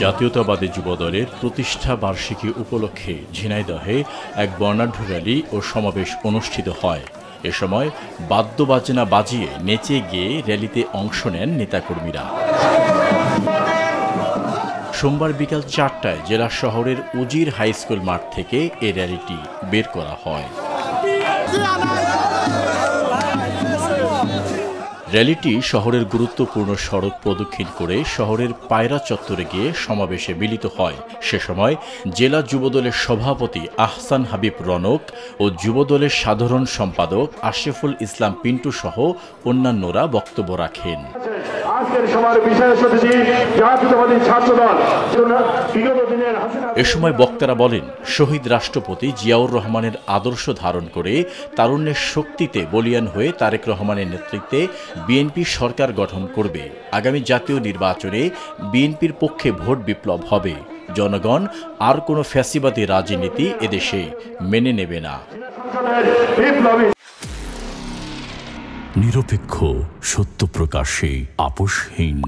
জাতীয়তাবাদী যুবদলের প্রতিষ্ঠা বার্ষিকী উপলক্ষে ঝিনাইদহে এক বর্ণাঢ্য র্যালি ও সমাবেশ অনুষ্ঠিত হয়। এ সময় বাদ্যবাজনা বাজিয়ে নেচে গিয়ে র্যালিতে অংশ নেন নেতাকর্মীরা। সোমবার বিকাল ৪টায় জেলা শহরের উজির হাই স্কুল মাঠ থেকে এ র্যালিটি বের করা হয়। র্যালিটি শহরের গুরুত্বপূর্ণ সড়ক প্রদক্ষিণ করে শহরের পায়রা চত্বরে গিয়ে সমাবেশে মিলিত হয়। সে সময় জেলা যুবদলের সভাপতি আহসান হাবিব রনক ও যুবদলের সাধারণ সম্পাদক আশরাফুল ইসলাম পিন্টু সহ অন্যান্যরা বক্তব্য রাখেন। এ সময় বক্তারা বলেন, শহীদ রাষ্ট্রপতি জিয়াউর রহমানের আদর্শ ধারণ করে তারুণ্যের শক্তিতে বলীয়ান হয়ে তারেক রহমানের নেতৃত্বে বিএনপি সরকার গঠন করবে। আগামী জাতীয় নির্বাচনে বিএনপির পক্ষে ভোট বিপ্লব হবে। জনগণ আর কোনো ফ্যাসিবাদী রাজনীতি এদেশে মেনে নেবে না। নিরপেক্ষ, সত্য প্রকাশে আপোষহীন।